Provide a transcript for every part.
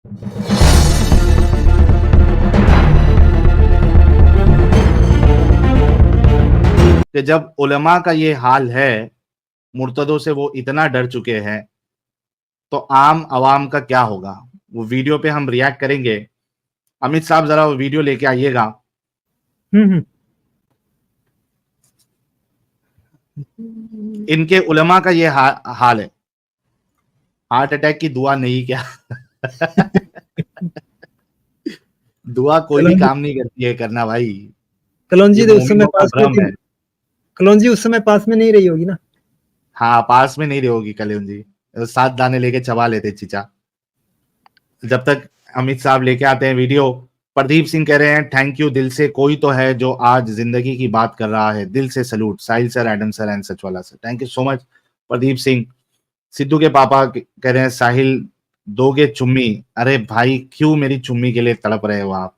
कि जब उलमा का ये हाल है, मुर्तदों से वो इतना डर चुके हैं, तो आम आवाम का क्या होगा? वो वीडियो पे हम रिएक्ट करेंगे। अमित साहब जरा वो वीडियो लेके आइएगा। इनके उलमा का ये हाल है। हार्ट अटैक की दुआ नहीं क्या? दुआ कोई भी काम नहीं करती है करना भाई। ये कलौंजी तो उस समय मोमिनों का पास में भ्रम थी। है। कलौंजी उस समय पास में नहीं रही होगी ना। हाँ, पास में नहीं रही होगी कलौंजी। 7 दाने लेके चबा लेते चीचा। जब तक अमित साहब लेके आते हैं वीडियो। प्रदीप सिंह कह रहे हैं थैंक यू दिल से, कोई तो है जो आज जिंदगी की बात कर रहा है, दिल से salute Sahil sir, Adam sir and Sachwala sir. Thank you so much Pradeep Singh. Sidhu के पापा कह रहे हैं साहिल दोगे चुम्मी? अरे भाई क्यों मेरी चुम्मी के लिए तड़प रहे हो आप?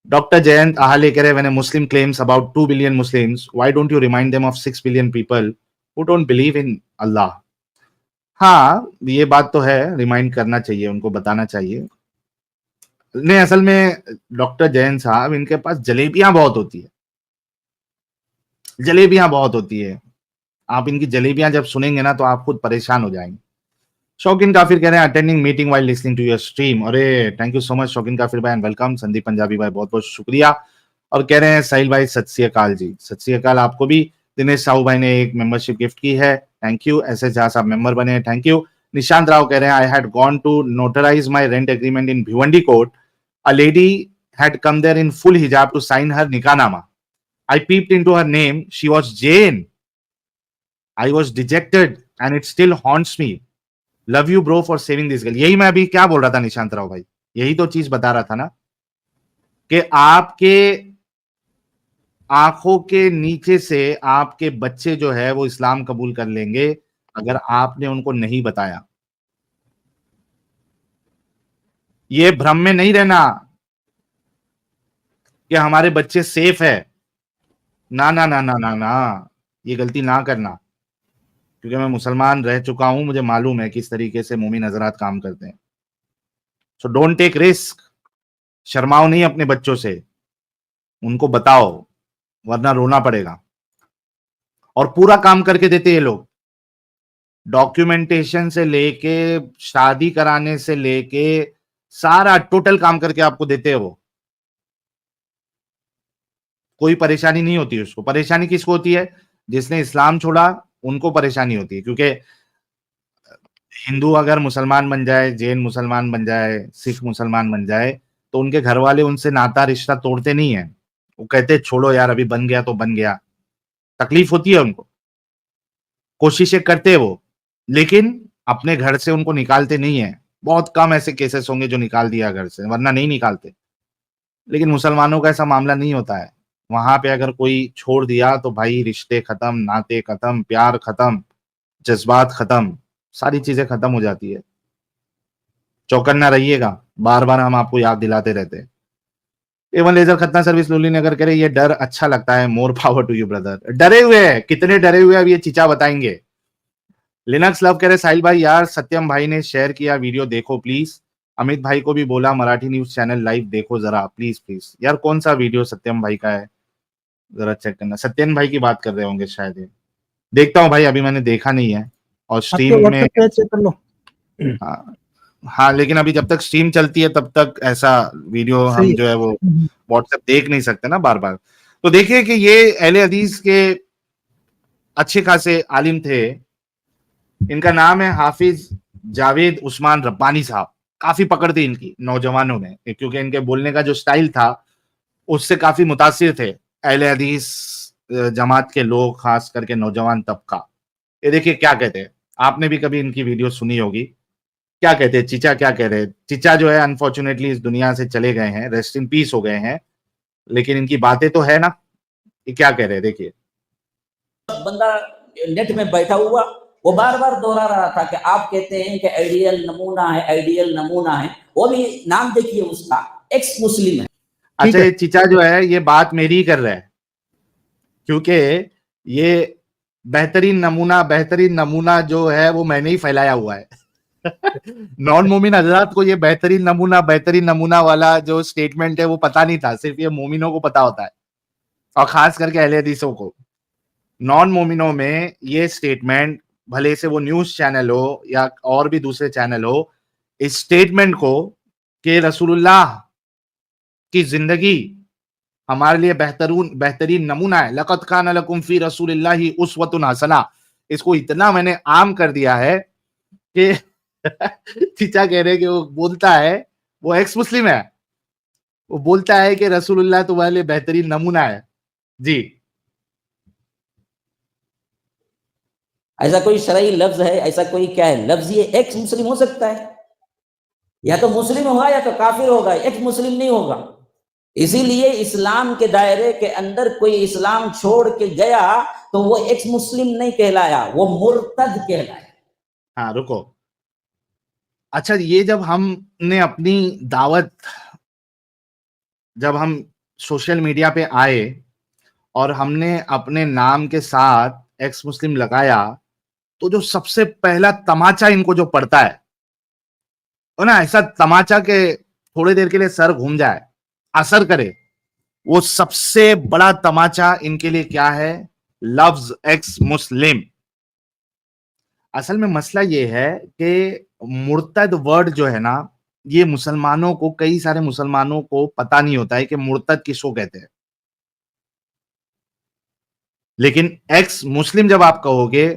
डॉक्टर जयंत आहाले कह रहे हैं when a Muslim claims about 2 billion Muslims, why don't you remind them of 6 billion people who don't believe in Allah? हाँ, ये बात तो है, रिमाइंड करना चाहिए, उनको बताना चाहिए। नहीं, असल में डॉक्टर जैन साहब, इनके पास जलेबियां बहुत होती है। जलेबियां बहुत होती है। आप इनकी जलेबियां जब सुनेंगे ना तो आप खुद परेशान हो जाएंगे। शौकीन काफिर कह रहे हैं attending meeting while listening to your stream. अरे थैंक यू सो मच शौकीन काफिर भाई एंड वेलकम। संदीप पंजाबी भाई बहुत बहुत शुक्रिया। और कह रहे हैं साहिल भाई सत श्री अकाल जी। सत श्री अकाल आपको भी। दिनेश साहू भाई ने एक मेंबरशिप गिफ्ट की है, thank you. S S Jha साहब मेंबर बने हैं, थैंक यू। निशांत राव कह रहे हैं I had gone to notarize my rent agreement in Bhiwandi court, a lady had come there in full hijab to sign her nikahnaama. I peeped into her name. She was Jane. I was dejected and it still haunts me. Love you bro for saving this girl. यही मैं अभी क्या बोल रहा था निशांत राव भाई, यही तो चीज बता रहा था ना कि आपके आंखों के नीचे से आपके बच्चे जो है वो इस्लाम कबूल कर लेंगे अगर आपने उनको नहीं बताया। ये भ्रम में नहीं रहना कि हमारे बच्चे सेफ है। ना ना ना ना ना ना, ये गलती ना करना, क्योंकि मैं मुसलमान रह चुका हूं, मुझे मालूम है किस तरीके से मोमिन हजरात काम करते हैं। So don't take risk. शर्माओ नहीं अपने बच्चों से, उनको बताओ वरना रोना पड़ेगा। और पूरा काम करके देते ये लोग, डॉक्यूमेंटेशन से लेके शादी कराने से लेके सारा टोटल काम करके आपको देते हैं वो। कोई परेशानी नहीं होती उसको। परेशानी किसको होती है? जिसने इस्लाम छोड़ा उनको परेशानी होती है, क्योंकि हिंदू अगर मुसलमान बन जाए, जैन मुसलमान बन जाए, सिख मुसलमान बन जाए, तो उनके घर वाले उनसे नाता रिश्ता तोड़ते नहीं है। वो कहते छोड़ो यार, अभी बन गया तो बन गया। तकलीफ होती है उनको, कोशिशें करते हैं वो, लेकिन अपने घर से उनको निकालते नहीं है। बहुत कम ऐसे केसेस होंगे जो निकाल दिया घर से, वरना नहीं निकालते। लेकिन मुसलमानों का ऐसा मामला नहीं होता है। वहां पे अगर कोई छोड़ दिया तो भाई रिश्ते खत्म, नाते खत्म, प्यार खत्म, जज्बात खत्म, सारी चीजें खत्म हो जाती है। चौकन्ना रहिएगा, बार बार हम आपको याद दिलाते रहते हैं। एवन लेजर खतना सर्विस लोली नगर करे ये डर अच्छा लगता है, more power to you brother. डरे हुए हैं, कितने डरे हुए अब ये चीचा बताएंगे। लिनक्स लव कह रहे साहिल भाई यार सत्यम भाई ने शेयर किया वीडियो देखो प्लीज। अमित भाई को भी बोला मराठी न्यूज चैनल लाइव देखो जरा प्लीज प्लीज। यार कौन सा वीडियो सत्यम भाई का है, जरा चेक करना। सत्यम भाई की बात कर रहे होंगे शायद ये। देखता हूँ भाई, अभी मैंने देखा नहीं है। और स्ट्रीम में चेक कर लो। हाँ, हाँ, लेकिन अभी जब तक स्ट्रीम चलती है तब तक ऐसा वीडियो हम जो है वो व्हाट्सएप देख नहीं सकते ना बार बार। तो देखिए कि ये अहले हदीस के अच्छे खासे आलिम थे। इनका नाम है हाफिज जावेद उस्मान रब्बानी साहब। काफी पकड़ थी इनकी नौजवानों में, क्योंकि इनके बोलने का जो स्टाइल था उससे काफी मुतासिर थे अहले हदीस जमात के लोग, खास करके नौजवान तबका। ये देखिए क्या कहते हैं, आपने भी कभी इनकी वीडियो सुनी होगी। क्या कहते हैं चीचा, क्या कह रहे हैं चीचा जो है अनफॉर्चुनेटली इस दुनिया से चले गए हैं, रेस्ट इन पीस हो गए हैं, लेकिन इनकी बातें तो है ना। ये क्या कह रहे हैं देखिए। बंदा नेट में बैठा हुआ वो बार बार दोहरा रहा था कि आप कहते हैं कि आइडियल नमूना है, आइडियल नमूना है। वो भी नाम देखिए उसका, एक्स मुस्लिम है। अच्छा, ये चीचा जो है ये बात मेरी ही कर रहा है, क्योंकि ये बेहतरीन नमूना जो है वो मैंने ही फैलाया हुआ है। नॉन मोमिन हजरात को ये बेहतरीन नमूना वाला जो स्टेटमेंट है वो पता नहीं था, सिर्फ ये मोमिनों को पता होता है, और खास करके अहले हदीसों को। नॉन मोमिनों में ये स्टेटमेंट, भले से वो न्यूज चैनल हो या और भी दूसरे चैनल हो, इस स्टेटमेंट को कि रसूलुल्लाह की जिंदगी हमारे लिए बेहतरीन नमूना है, लक़द कान लकुम फी रसूलिल्लाहि उस्वतुन हसना, इसको इतना मैंने आम कर दिया है कि चीचा कह रहे कि वो बोलता है, वो एक्स मुस्लिम है, वो बोलता है कि रसूलुल्लाह तुम्हारे लिए बेहतरीन नमूना है। जी, ऐसा कोई शरई लफ्ज है, ऐसा कोई क्या है लफ्ज, ये एक्स मुस्लिम हो सकता है? या तो मुस्लिम होगा या तो काफिर होगा, एक्स मुस्लिम नहीं होगा। इसीलिए इस्लाम के दायरे के अंदर कोई इस्लाम छोड़ के गया तो वो एक्स मुस्लिम नहीं कहलाया, वो मुर्तद कहलाया। हाँ रुको। अच्छा, ये जब हमने अपनी दावत, जब हम सोशल मीडिया पे आए और हमने अपने नाम के साथ एक्स मुस्लिम लगाया, तो जो सबसे पहला तमाचा इनको जो पड़ता है वो ना, ऐसा तमाचा के थोड़ी देर के लिए सर घूम जाए, असर करे, वो सबसे बड़ा तमाचा इनके लिए क्या है? लफ्ज एक्स मुस्लिम। असल में मसला ये है कि मुर्तद वर्ड जो है ना, ये मुसलमानों को, कई सारे मुसलमानों को पता नहीं होता है कि मुर्तद किसको कहते हैं। लेकिन एक्स मुस्लिम जब आप कहोगे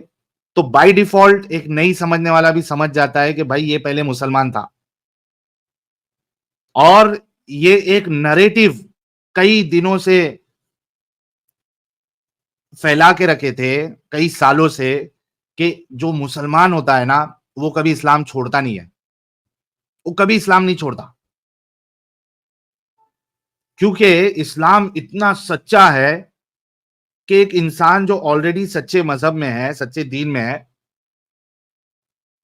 तो बाय डिफॉल्ट एक नहीं समझने वाला भी समझ जाता है कि भाई ये पहले मुसलमान था, और ये एक नरेटिव कई दिनों से फैला के रखे थे, कई सालों से, कि जो मुसलमान होता है ना वो कभी इस्लाम छोड़ता नहीं है, वो कभी इस्लाम नहीं छोड़ता, क्योंकि इस्लाम इतना सच्चा है कि एक इंसान जो ऑलरेडी सच्चे मजहब में है, सच्चे दीन में है,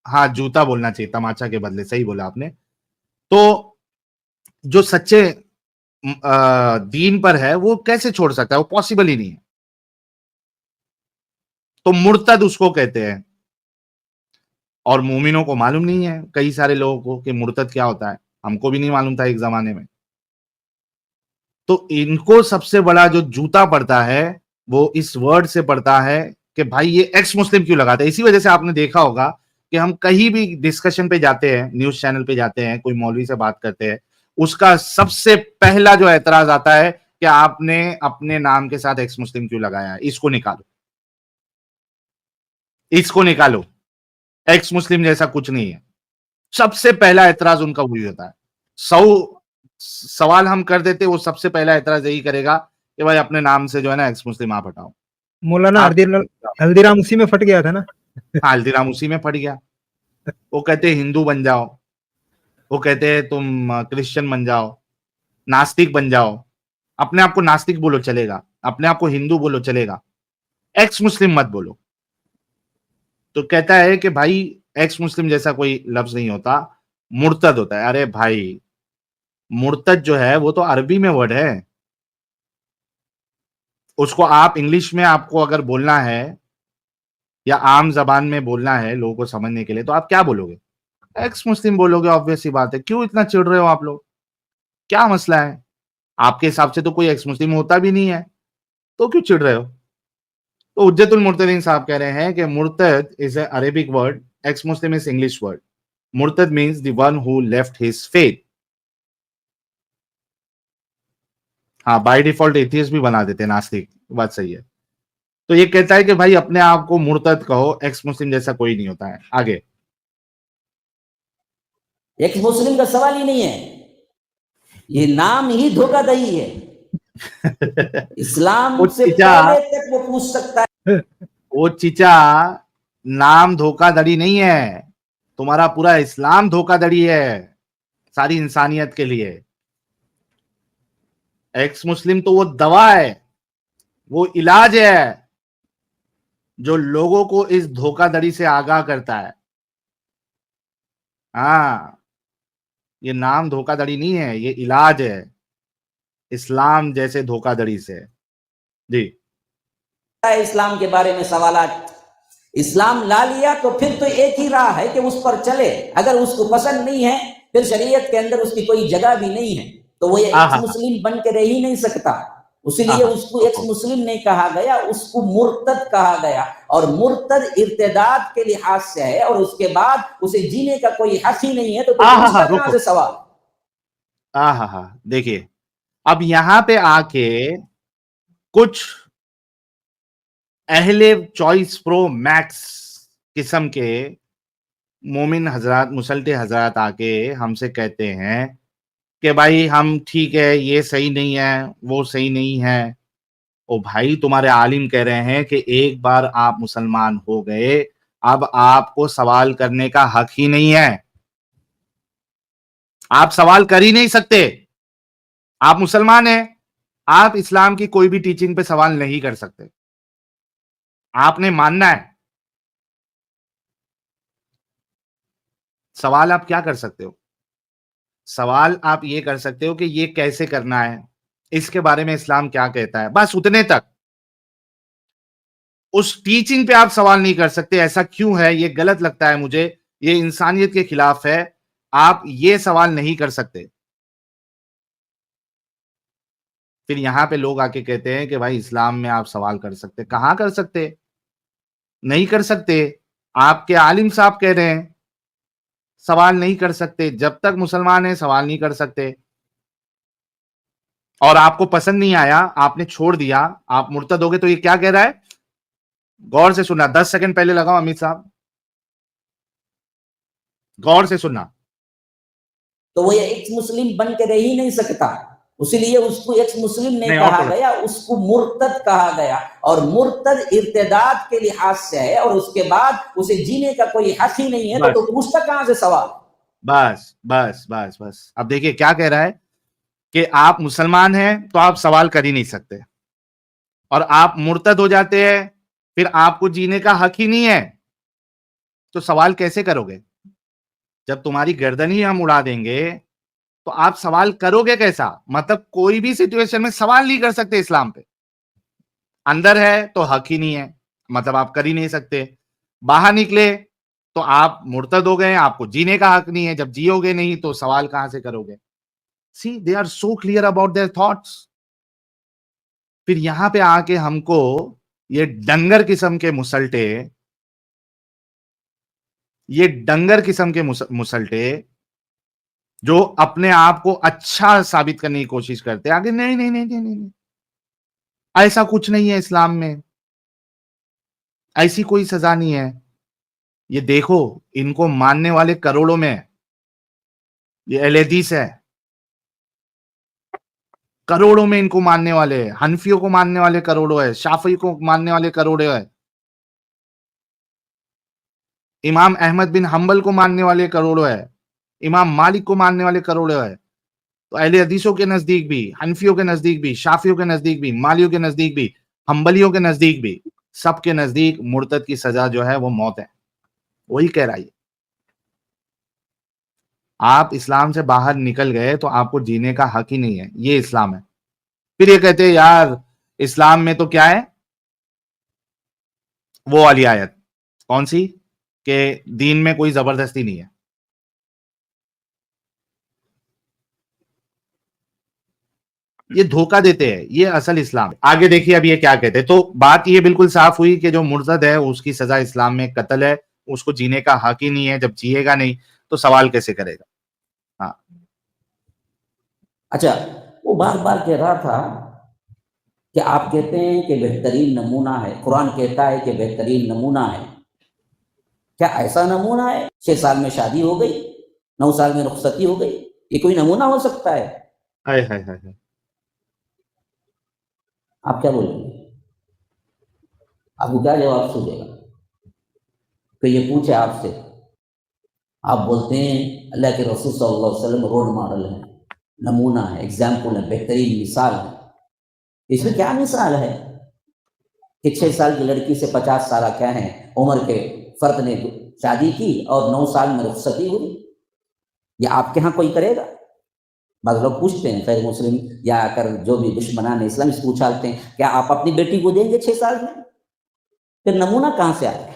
हाँ जूता बोलना चाहिए तमाचा के बदले, सही बोला आपने, तो जो सच्चे दीन पर है वो कैसे छोड़ सकता है? वो पॉसिबल ही नहीं है। तो मुर्तद उसको कहते हैं, और मोमिनों को मालूम नहीं है, कई सारे लोगों को, कि मुर्तद क्या होता है। हमको भी नहीं मालूम था एक जमाने में। तो इनको सबसे बड़ा जो जूता पड़ता है वो इस वर्ड से पड़ता है कि भाई ये एक्स मुस्लिम क्यों लगाता है। इसी वजह से आपने देखा होगा कि हम कहीं भी डिस्कशन पे जाते हैं, न्यूज चैनल पे जाते हैं, कोई मौलवी से बात करते हैं, उसका सबसे पहला जो एतराज आता है कि आपने अपने नाम के साथ एक्स मुस्लिम क्यों लगाया है, इसको निकालो, इसको निकालो, एक्स मुस्लिम जैसा कुछ नहीं है। सबसे पहला एतराज उनका वही होता है। 100 सवाल हम कर देते, वो सबसे पहला एतराज यही करेगा कि भाई अपने नाम से जो है ना एक्स मुस्लिम आप हटाओ। मौलाना आप हल्दीराम उसी में फट गया था ना। हाँ, हल्दीराम उसी में फट गया। वो कहते हिंदू बन जाओ, वो कहते हैं तुम क्रिश्चियन बन जाओ, नास्तिक बन जाओ, अपने आप को नास्तिक बोलो चलेगा, अपने आप को हिंदू बोलो चलेगा, एक्स मुस्लिम मत बोलो। तो कहता है कि भाई एक्स मुस्लिम जैसा कोई लफ्ज नहीं होता, मुर्तद होता है। अरे भाई, मुर्तद जो है वो तो अरबी में वर्ड है, उसको आप इंग्लिश में आपको अगर बोलना है या आम जबान में बोलना है लोगों को समझने के लिए, तो आप क्या बोलोगे? एक्स मुस्लिम बोलोगे, ऑब्वियस सी बात है। क्यों इतना चिढ़ रहे हो आप लोग? क्या मसला है? आपके हिसाब से तो कोई एक्स मुस्लिम होता भी नहीं है, तो क्यों चिढ़ रहे हो? तो उज्जतुल मुर्तदीन साहब कह रहे हैं कि मुर्तद is a Arabic word, ex Muslim is English word. मुर्तद means the one who left his faith. हाँ, बाय डिफॉल्ट एथियस्ट भी बना देते हैं, नास्तिक, बात सही है। तो ये कहता है कि भाई अपने आप को मुर्तद कहो, एक्स मुस्लिम जैसा कोई नहीं होता है। आगे एक्स मुस्लिम का सवाल ही नहीं है, ये नाम ही धोखाधड़ी है। इस्लाम वो से चीचा, पहले तक वो पूछ सकता है। वो चीचा, नाम धोखाधड़ी नहीं है, तुम्हारा पूरा इस्लाम धोखाधड़ी है सारी इंसानियत के लिए। एक्स मुस्लिम तो वो दवा है, वो इलाज है जो लोगों को इस धोखाधड़ी से आगाह करता है। हाँ, ये नाम धोखाधड़ी नहीं है, ये इलाज है इस्लाम जैसे धोखाधड़ी से। जी, इस्लाम के बारे में सवालात इस्लाम ला लिया तो फिर तो एक ही राह है कि उस पर चले, अगर उसको पसंद नहीं है फिर शरीयत के अंदर उसकी कोई जगह भी नहीं है, तो वो एक्स आहा, मुस्लिम बन के रह ही नहीं सकता। उसीलिए आहा, उसको एक्स मुस्लिम नहीं कहा गया, उसको मुर्तद कहा गया। और मुर्तद इर्तिदाद के लिहाज से है, और उसके बाद उसे जीने का कोई हक ही नहीं है, तो आहा, पूछता कहां रुको, से सवाल? आहा, देखिए अब यहाँ पे आके कुछ अहले चॉइस प्रो मैक्स किस्म के मोमिन हजरात, मुसल्टे हजरात आके हमसे कहते हैं कि भाई हम ठीक है, ये सही नहीं है, वो सही नहीं है। ओ भाई, तुम्हारे आलिम कह रहे हैं कि एक बार आप मुसलमान हो गए, अब आपको सवाल करने का हक ही नहीं है, आप सवाल कर ही नहीं सकते। आप मुसलमान हैं, आप इस्लाम की कोई भी टीचिंग पे सवाल नहीं कर सकते, आपने मानना है। सवाल आप क्या कर सकते हो? सवाल आप ये कर सकते हो कि ये कैसे करना है, इसके बारे में इस्लाम क्या कहता है, बस उतने तक। उस टीचिंग पे आप सवाल नहीं कर सकते, ऐसा क्यों है, ये गलत लगता है मुझे, ये इंसानियत के खिलाफ है, आप ये सवाल नहीं कर सकते। फिर यहां पे लोग आके कहते हैं कि भाई इस्लाम में आप सवाल कर सकते, कहां कर सकते? नहीं कर सकते। आपके आलिम साहब कह रहे हैं सवाल नहीं कर सकते, जब तक मुसलमान है सवाल नहीं कर सकते। और आपको पसंद नहीं आया, आपने छोड़ दिया, आप मुर्तद हो गए, तो ये क्या कह रहा है? गौर से सुनना, 10 सेकंड पहले लगाओ अमित साहब, गौर से सुनना। तो वो एक्स मुस्लिम बन के रह ही नहीं सकता, उसीलिए उसको एक्स मुस्लिम नहीं नहीं, और कहा थोड़ा गया, उसको मुर्तद कहा गया। और मुर्तद इर्तिदाद के लिहाज से है, और उसके बाद उसे जीने का कोई हक ही नहीं है, बस तो पूछता कहां से सवाल? बस बस बस बस, अब देखिए क्या कह रहा है कि आप मुसलमान हैं तो आप सवाल कर ही नहीं सकते, और आप मुर्तद हो जाते हैं, फिर आपको जीने का हक ही नहीं है, तो सवाल कैसे करोगे? जब तुम्हारी गर्दन ही हम उड़ा देंगे तो आप सवाल करोगे कैसा? मतलब कोई भी सिचुएशन में सवाल नहीं कर सकते इस्लाम पे। अंदर है तो हक ही नहीं है, मतलब आप कर ही नहीं सकते। बाहर निकले तो आप मुर्तद हो गए, आपको जीने का हक नहीं है, जब जियोगे नहीं तो सवाल कहां से करोगे? See, they are so clear about their thoughts. फिर यहां पे आके हमको ये डंगर किस्म के मुसल्टे, ये डंगर किस्म के मुसल्टे जो अपने आप को अच्छा साबित करने की कोशिश करते हैं, आगे नहीं नहीं नहीं नहीं नहीं, नहीं। ऐसा कुछ नहीं है इस्लाम में, ऐसी कोई सजा नहीं है। ये देखो, इनको मानने वाले करोड़ों में है। ये अहले हदीस है, करोड़ों में इनको मानने वाले हैं। हनफियों को मानने वाले करोड़ों है, शाफी को मानने वाले करोड़ों है, इमाम अहमद बिन हंबल को मानने वाले करोड़ों है, इमाम मालिक को मानने वाले करोड़ों है। तो अहले हदीसों के नजदीक भी, हनफियों के नजदीक भी, शाफियों के नजदीक भी, मालियों के नजदीक भी, हंबलियों के नजदीक भी, सबके नजदीक मुर्तद की सजा जो है वो मौत है। वही कह रहा है, आप इस्लाम से बाहर निकल गए तो आपको जीने का हक ही नहीं है, ये इस्लाम है। फिर ये कहते हैं यार इस्लाम में तो क्या है, वो वाली आयत कौन सी, कि दीन में कोई जबरदस्ती नहीं है। ये धोखा देते हैं, ये असल इस्लाम है। आगे देखिए अब ये क्या कहते हैं। तो बात ये बिल्कुल साफ हुई कि जो मुर्तद है उसकी सजा इस्लाम में कत्ल है, उसको जीने का हक ही नहीं है, जब जिएगा नहीं तो सवाल कैसे करेगा? हाँ, अच्छा, वो बार बार कह रहा था कि आप कहते हैं कि बेहतरीन नमूना है, कुरान कहता है कि बेहतरीन नमूना है। क्या ऐसा नमूना है? 6 साल में शादी हो गई, 9 साल में रुखसती हो गई, ये कोई नमूना हो सकता है? हाय हाय हाय हाय। आप क्या बोलेंगे? आपको क्या जवाब सूझेगा? तो ये पूछे आपसे, आप बोलते हैं अल्लाह के रसूल सल्लल्लाहु अलैहि वसल्लम रोल मॉडल है, नमूना है, एग्जाम्पल है, बेहतरीन मिसाल है। इसमें क्या मिसाल है कि 6 साल की लड़की से 50 साल क्या है उम्र के फर्द ने शादी की और 9 साल में रुखसती हुई? या आपके यहाँ कोई करेगा? बाद लोग पूछते हैं, खैर मुस्लिम या आकर जो भी दुश्मनान इस्लाम इस पूछाते हैं, क्या आप अपनी बेटी को देंगे 6 साल में? फिर नमूना कहाँ से आएगा?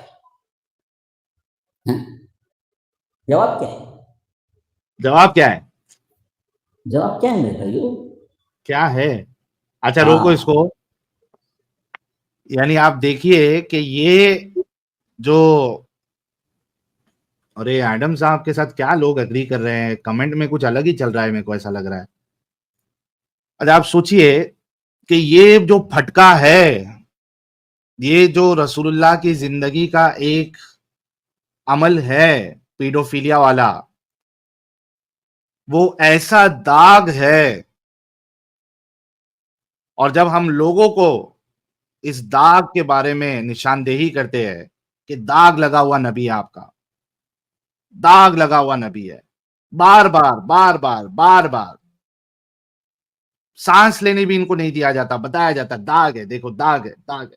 हैं? जवाब क्या है? जवाब क्या है? जवाब क्या है मेरे भाइयों? क्या है? अच्छा रोको हाँ, इसको। यानी आप देखिए कि ये जो, अरे एडम साहब के साथ क्या लोग एग्री कर रहे हैं, कमेंट में कुछ अलग ही चल रहा है, मेरे को ऐसा लग रहा है। अच्छा आप सोचिए कि ये जो फटका है, ये जो रसूलुल्लाह की जिंदगी का एक अमल है पीडोफिलिया वाला, वो ऐसा दाग है, और जब हम लोगों को इस दाग के बारे में निशानदेही करते हैं कि दाग लगा हुआ नबी है आपका, दाग लगा हुआ नबी है, बार बार बार बार बार बार सांस लेने भी इनको नहीं दिया जाता, बताया जाता दाग है, देखो दाग है, दाग है।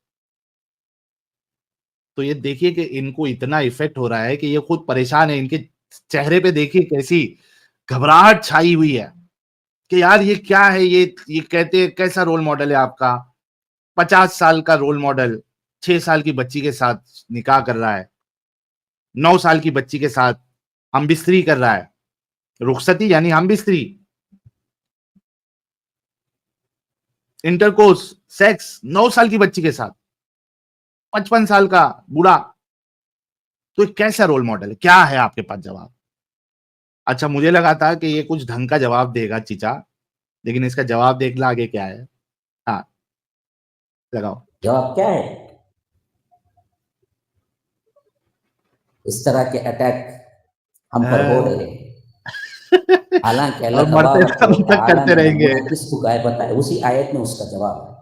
तो ये देखिए कि इनको इतना इफेक्ट हो रहा है कि ये खुद परेशान है, इनके चेहरे पे देखिए कैसी घबराहट छाई हुई है कि यार ये क्या है, ये कहते कैसा रोल मॉडल है आपका, 50 साल का रोल मॉडल 6 साल की बच्ची के साथ निकाह कर रहा है, 9 साल की बच्ची के साथ हम बिस्तरी कर रहा है, रुखसती यानी हम बिस्तरी, इंटरकोर्स, सेक्स 9 साल की बच्ची के साथ, 55 साल का बूढ़ा। तो ये कैसा रोल मॉडल है? क्या है आपके पास जवाब? अच्छा मुझे लगा था कि ये कुछ ढंग का जवाब देगा चीचा, लेकिन इसका जवाब देख ला आगे क्या है। हाँ लगाओ। जवाब क्या है? इस तरह के अटैक हम पर हो रहे हैं। हालांकि अल्लाह और मरते तबारक व दम तक तआला करते ने रहेंगे। नमूना किसको गाय बताया, उसी आयत में उसका जवाब है।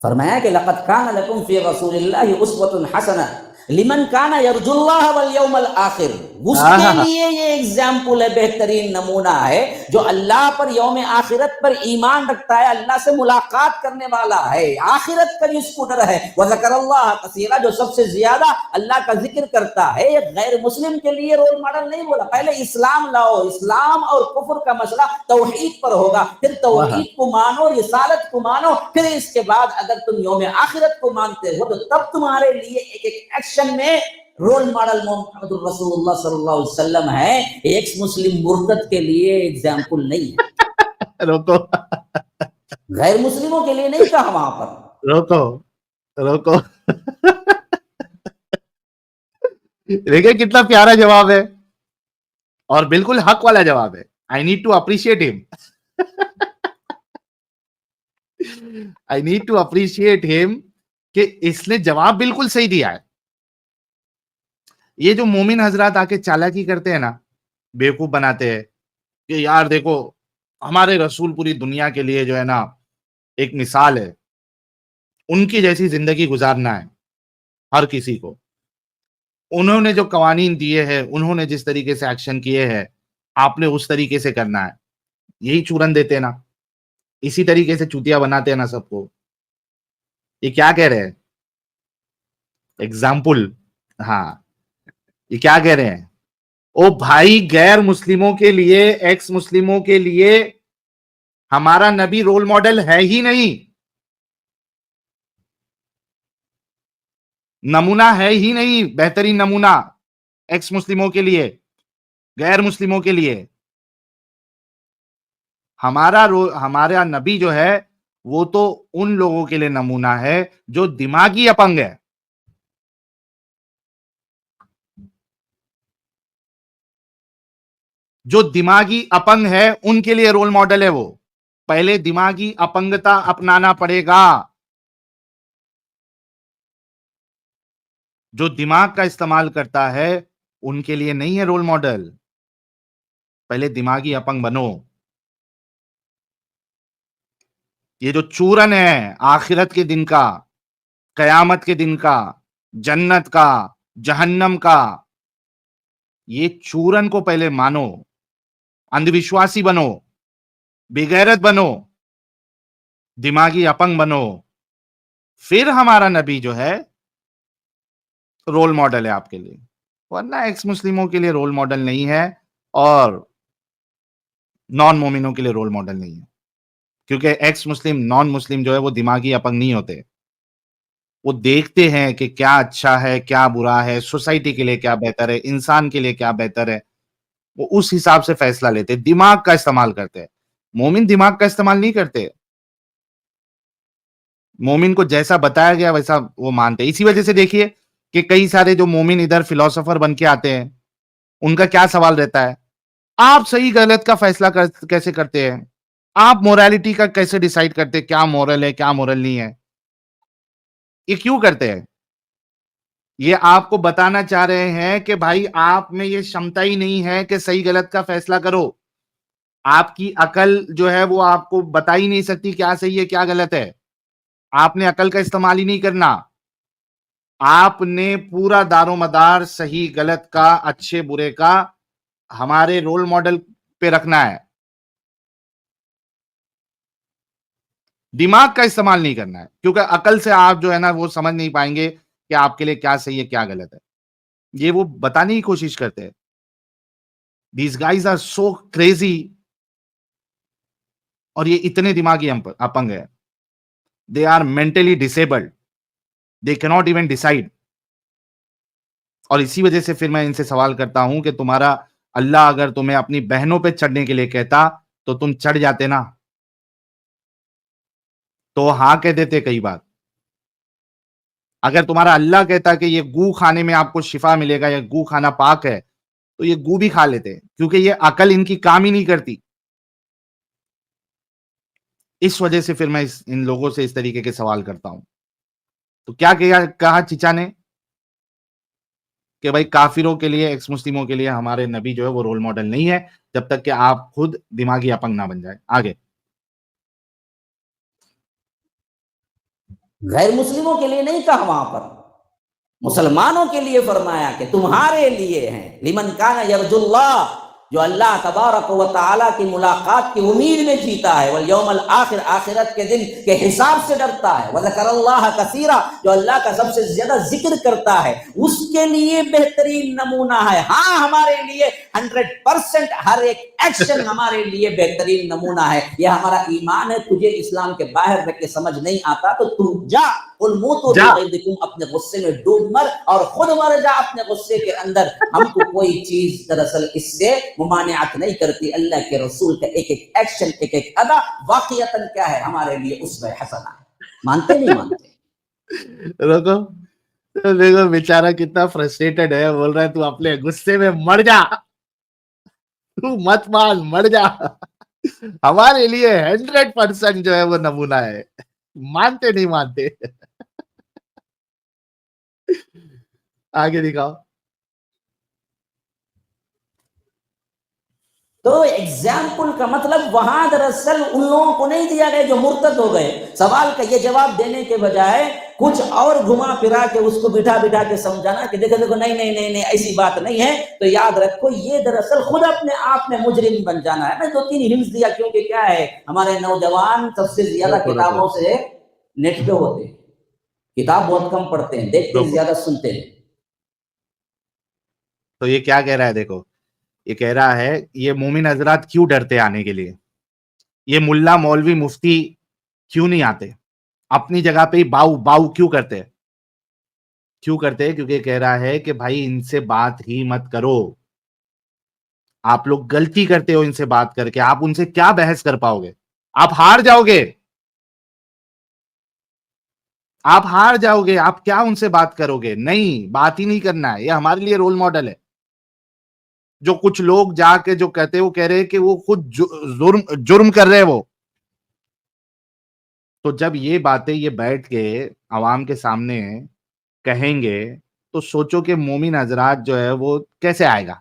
फरमाया कि लक़द कान लकुम फ़ी रसूलिल्लाहि उस्वतुन हसना लिमन काना यरजुल्लाह वल यौमल आखिर। उसके आहा, लिए ये एग्जाम्पल है, बेहतरीन नमूना है, जो अल्लाह पर यौम आखिरत पर ईमान रखता है, अल्लाह से मुलाकात करने वाला है, आखिरत का जिसको डर है, वह ज़करल्लाह कसीरा, जो सबसे ज्यादा अल्लाह का जिक्र करता है। ये गैर मुस्लिम के लिए रोल मॉडल नहीं बोला। पहले इस्लाम लाओ, इस्लाम और कुफ्र का मसला तौहीद पर होगा, फिर आहा। तौहीद को मानो, रिसालत को मानो, फिर इसके बाद अगर तुम यौम आखिरत को मानते हो तो तब तुम्हारे लिए एक एक एक्शन में रोल मॉडल मोहम्मद रसूलुल्लाह सल्लल्लाहु अलैहि वसल्लम है। एक्स मुस्लिम मुर्तद के लिए एग्जाम्पल नहीं है, रोको गैर मुस्लिमों के लिए नहीं कहा वहां पर। रोको रोको। देखिए कितना प्यारा जवाब है, और बिल्कुल हक वाला जवाब है। I need to appreciate him. I need to appreciate him कि इसने जवाब बिल्कुल सही दिया है। ये जो मोमिन हजरात आके चालाकी करते हैं ना, बेवकूफ बनाते हैं कि यार देखो हमारे रसूल पूरी दुनिया के लिए जो है ना एक मिसाल है, उनकी जैसी जिंदगी गुजारना है हर किसी को, उन्होंने जो कवानीन दिए हैं, उन्होंने जिस तरीके से एक्शन किए हैं, आपने उस तरीके से करना है। यही चूरन देते हैं ना, इसी तरीके से चूतिया बनाते हैं ना सबको। ये क्या कह रहे हैं? एग्जाम्पल। हाँ, ये क्या कह रहे हैं? ओ भाई, गैर मुस्लिमों के लिए, एक्स मुस्लिमों के लिए हमारा नबी रोल मॉडल है ही नहीं, नमूना है ही नहीं, बेहतरीन नमूना एक्स मुस्लिमों के लिए, गैर मुस्लिमों के लिए। हमारा नबी जो है वो तो उन लोगों के लिए नमूना है जो दिमागी अपंग है। जो दिमागी अपंग है उनके लिए रोल मॉडल है वो। पहले दिमागी अपंगता अपनाना पड़ेगा। जो दिमाग का इस्तेमाल करता है उनके लिए नहीं है रोल मॉडल। पहले दिमागी अपंग बनो। ये जो चूरन है आखिरत के दिन का, कयामत के दिन का, जन्नत का, जहन्नम का, ये चूरन को पहले मानो, अंधविश्वासी बनो, बेगैरत बनो, दिमागी अपंग बनो, फिर हमारा नबी जो है रोल मॉडल है आपके लिए। वरना एक्स मुस्लिमों के लिए रोल मॉडल नहीं है, और नॉन मोमिनों के लिए रोल मॉडल नहीं है, क्योंकि एक्स मुस्लिम, नॉन मुस्लिम जो है वो दिमागी अपंग नहीं होते। वो देखते हैं कि क्या अच्छा है, क्या बुरा है, सोसाइटी के लिए क्या बेहतर है, इंसान के लिए क्या बेहतर है, वो उस हिसाब से फैसला लेते हैं, दिमाग का इस्तेमाल करते हैं। मोमिन दिमाग का इस्तेमाल नहीं करते। मोमिन को जैसा बताया गया वैसा वो मानते हैं। इसी वजह से देखिए कि कई सारे जो मोमिन इधर फिलोसोफर बन के आते हैं, उनका क्या सवाल रहता है, आप सही गलत का फैसला कैसे करते हैं? आप मोरालिटी का कैसे डिसाइड करते हैं, क्या मोरल है, क्या मोरल नहीं है? ये क्यों करते हैं? ये आपको बताना चाह रहे हैं कि भाई आप में ये क्षमता ही नहीं है कि सही गलत का फैसला करो। आपकी अकल जो है वो आपको बता ही नहीं सकती क्या सही है, क्या गलत है। आपने अकल का इस्तेमाल ही नहीं करना। आपने पूरा दारोमदार सही गलत का, अच्छे बुरे का हमारे रोल मॉडल पे रखना है। दिमाग का इस्तेमाल नहीं करना है, क्योंकि अकल से आप जो है ना वो समझ नहीं पाएंगे कि आपके लिए क्या सही है, क्या गलत है। ये वो बताने की कोशिश करते हैं। These guys are so crazy, और ये इतने दिमागी अपंग है। They are mentally disabled, they can not even decide. और इसी वजह से फिर मैं इनसे सवाल करता हूं कि तुम्हारा अल्लाह अगर तुम्हें अपनी बहनों पे चढ़ने के लिए कहता तो तुम चढ़ जाते ना, तो हां कह देते कई बार। अगर तुम्हारा अल्लाह कहता कि ये गू खाने में आपको शिफा मिलेगा, या गू खाना पाक है, तो ये गू भी खा लेते, क्योंकि ये अकल इनकी काम ही नहीं करती। इस वजह से फिर मैं इन लोगों से इस तरीके के सवाल करता हूं। तो क्या कहा चिचा ने कि भाई काफिरों के लिए, एक्स मुस्लिमों के लिए हमारे नबी जो है वो रोल मॉडल नहीं है, जब तक कि आप खुद दिमागी अपंग ना बन जाए। आगे गैर मुस्लिमों के लिए नहीं कहा, वहां पर मुसलमानों के लिए फरमाया कि तुम्हारे लिए हैं। लिमन काना यरजुल्लाह, जो अल्लाह तबारक व तआला की मुलाकात की उम्मीद में जीता है, वल यौमल आखिर, आखिरत के दिन के हिसाब से डरता है, व ज़करल्लाह कसीरा, जो अल्लाह का सबसे ज्यादा जिक्र करता है, उसके लिए बेहतरीन नमूना है। हाँ, हमारे लिए 100% हर एक एक्शन हमारे लिए बेहतरीन नमूना है। यह हमारा ईमान है। तुझे इस्लाम के बाहर रख के समझ नहीं आता तो तू जा, तुम अपने गुस्से में डूब मर और खुद मर जा अपने गुस्से के अंदर। हमको कोई चीज दरअसल इससे मुमानियत नहीं करती। अल्लाह के रसूल का एक एक एक्शन, एक एक अदा वाकईतन क्या है, हमारे लिए उसमें हसना है। मानते नहीं मानते? देखो, देखो बेचारा कितना फ्रस्ट्रेटेड है, बोल रहा है तू अपने गुस्से में मर जा, तू मत मान, मर जा। हमारे लिए 100% जो है वो नमूना है। मानते नहीं मानते। आगे दिखाओ। तो एग्जाम्पल का मतलब वहां दरअसल उन लोगों को नहीं दिया गया जो मुर्तद हो गए। सवाल का ये जवाब देने के बजाय कुछ और घुमा फिरा के उसको बिठा बिठा के समझाना कि देखो देखो, नहीं नहीं नहीं नहीं ऐसी बात नहीं है। तो याद रखो, ये दरअसल खुद अपने आप में मुजरिम बन जाना है। मैं 2-3 हिंट्स दिया, क्योंकि क्या है, हमारे नौजवान सबसे ज्यादा किताबों से नेट पे होते हैं, किताब बहुत कम पढ़ते हैं, देखते ज्यादा सुनते हैं। तो ये क्या कह रहा है देखो, ये कह रहा है ये मोमिन हजरात क्यों डरते आने के लिए, ये मुल्ला मौलवी मुफ्ती क्यों नहीं आते, अपनी जगह पे ही बाऊ बाऊ क्यों करते हैं? क्यों करते हैं? क्योंकि कह रहा है कि भाई इनसे बात ही मत करो, आप लोग गलती करते हो इनसे बात करके, आप उनसे क्या बहस कर पाओगे, आप हार जाओगे, आप हार जाओगे, आप क्या उनसे बात करोगे? नहीं, बात ही नहीं करना है। ये हमारे लिए रोल मॉडल है। जो कुछ लोग जाके जो कहते हैं, वो कह रहे हैं कि वो खुद जुर्म जुर्म कर रहे हैं वो। तो जब ये बातें ये बैठ के आवाम के सामने कहेंगे, तो सोचो कि मोमिन हजरात जो है वो कैसे आएगा,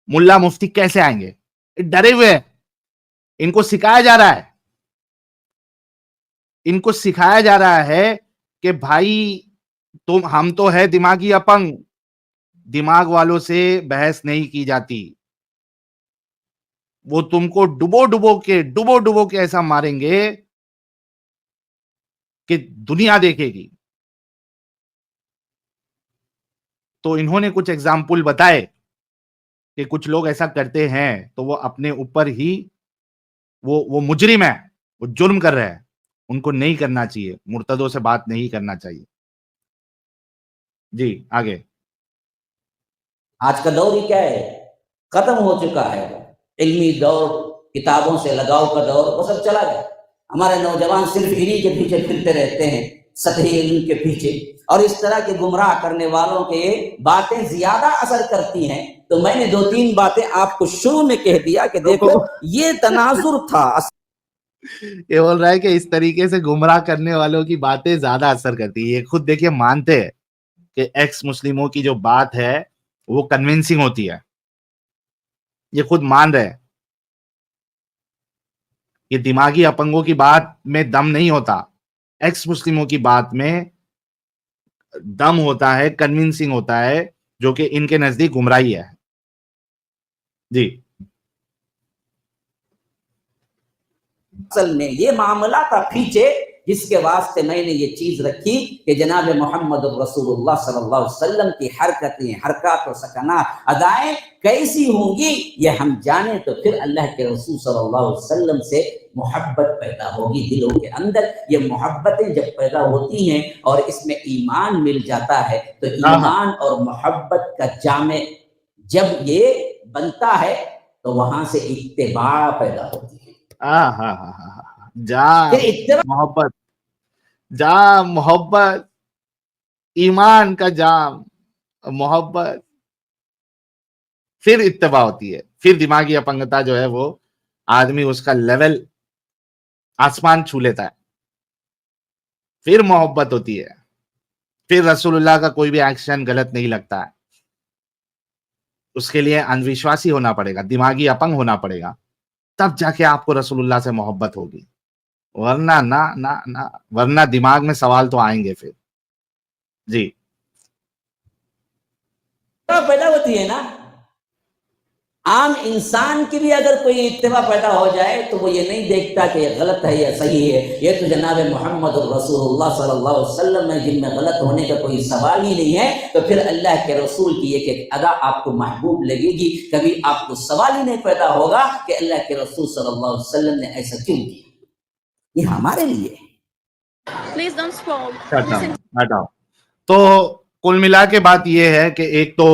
मुल्ला मुफ्ती कैसे आएंगे? ये डरे हुए हैं, इनको सिखाया जा रहा है, इनको सिखाया जा रहा है कि भाई हम तो है दिमागी अपंग, दिमाग वालों से बहस नहीं की जाती, वो तुमको डुबो डुबो के ऐसा मारेंगे कि दुनिया देखेगी। तो इन्होंने कुछ एग्जाम्पल बताए कि कुछ लोग ऐसा करते हैं, तो वो अपने ऊपर ही वो मुजरिम है, वो जुर्म कर रहे हैं। उनको नहीं करना चाहिए, मुर्तदों से बात नहीं करना चाहिए। जी आगे। आज का दौर ही क्या है, खत्म हो चुका है। इल्मी दौर, किताबों से लगाव का दौर, वो सब चला गया। हमारे नौजवान सिर्फ इन्हीं के पीछे फिरते रहते हैं, सतही इल्म के पीछे, और इस तरह के गुमराह करने वालों के बातें ज्यादा असर करती हैं। तो मैंने 2-3 बातें आपको शुरू में कह दिया कि देखो ये तनाजुर था। ये बोल रहा है कि इस तरीके से गुमराह करने वालों की बातें ज्यादा असर करती है। ये खुद देखिए मानते हैं कि एक्स मुस्लिमों की जो बात है वो कन्विंसिंग होती है, ये खुद मान रहे हैं। ये दिमागी अपंगों की बात में दम नहीं होता, एक्स मुस्लिमों की बात में दम होता है, कन्विंसिंग होता है, जो कि इनके नजदीक गुमराही है। जी असल में ये मामला था पीछे, जिसके वास्ते मैंने ये चीज रखी कि जनाब मोहम्मद रसूलुल्लाह सल्लल्लाहु अलैहि वसल्लम की हरकतें, हरकत और सकनात, अदाएं कैसी होंगी ये हम जाने, तो फिर अल्लाह के रसूल सल्लल्लाहु अलैहि वसल्लम से मोहब्बत पैदा होगी दिलों के अंदर। ये मोहब्बतें जब पैदा होती हैं और इसमें ईमान मिल जाता है, तो ईमान और मोहब्बत का जामे जब ये बनता है तो वहां से इत्तिबा पैदा होती है। जा फिर इत्तिबा मोहब्बत, जा मोहब्बत, ईमान का जाम, मोहब्बत, फिर इत्तिबा होती है। फिर दिमागी अपंगता जो है वो आदमी उसका लेवल आसमान छू लेता है, फिर मोहब्बत होती है, फिर रसूलुल्लाह का कोई भी एक्शन गलत नहीं लगता है। उसके लिए अंधविश्वासी होना पड़ेगा, दिमागी अपंग होना पड़ेगा, तब जाके आपको रसूलुल्लाह से मोहब्बत होगी। वरना ना ना ना, वरना दिमाग में सवाल तो आएंगे फिर। जी पैदा होती है ना। आम इंसान की भी अगर कोई इत्तिबा पैदा हो जाए तो वो ये नहीं देखता कि ये गलत है या सही है। ये तो जनाब मोहम्मद रसूलुल्लाह सल्लल्लाहु अलैहि वसल्लम में जिनमें गलत होने का कोई सवाल ही नहीं है, तो फिर अल्लाह के रसूल की एक अदा आपको महबूब लगेगी। कभी आपको सवाल ही नहीं पैदा होगा कि अल्लाह के रसूल सल्लल्लाहु अलैहि वसल्लम ने ऐसा क्यों किया। ये हमारे लिए। Please don't scroll. हटाओ। तो कुल मिला के बात ये है कि एक तो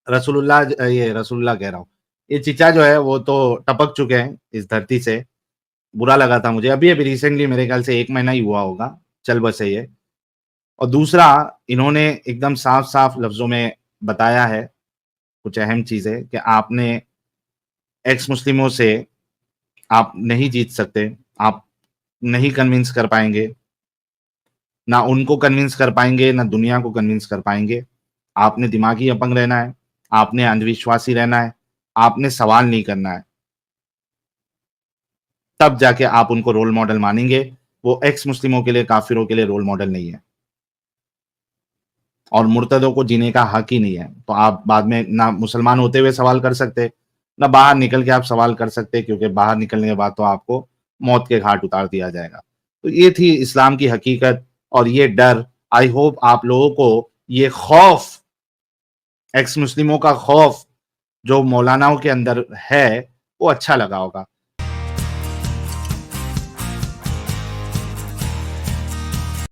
रसूलुल्लाह, ये रसूलुल्लाह कह रहा हूँ, ये चिचा जो है वो तो टपक चुके हैं इस धरती से। बुरा लगा था मुझे, अभी अभी रिसेंटली मेरे ख्याल से 1 महीना ही हुआ होगा, चल बसे ये। और दूसरा, इन्होंने एकदम साफ साफ लफ्जों में बताया है कुछ अहम चीजें कि आपने एक्स मुस्लिमों से आप नहीं जीत सकते, आप नहीं कन्विंस कर पाएंगे, ना उनको कन्विंस कर पाएंगे, ना दुनिया को कन्विंस कर पाएंगे। आपने दिमागी अपंग रहना है, आपने अंधविश्वासी रहना है, आपने सवाल नहीं करना है, तब जाके आप उनको रोल मॉडल मानेंगे। वो एक्स मुस्लिमों के लिए, काफिरों के लिए रोल मॉडल नहीं है, और मुर्तदों को जीने का हक ही नहीं है। तो आप बाद में ना मुसलमान होते हुए सवाल कर सकते, ना बाहर निकल के आप सवाल कर सकते, क्योंकि बाहर निकलने के बाद तो आपको मौत के घाट उतार दिया जाएगा। तो ये थी इस्लाम की हकीकत और ये डर। आई होप आप लोगों को ये खौफ, एक्स मुस्लिमों का खौफ जो मौलानाओं के अंदर है, वो अच्छा लगा होगा।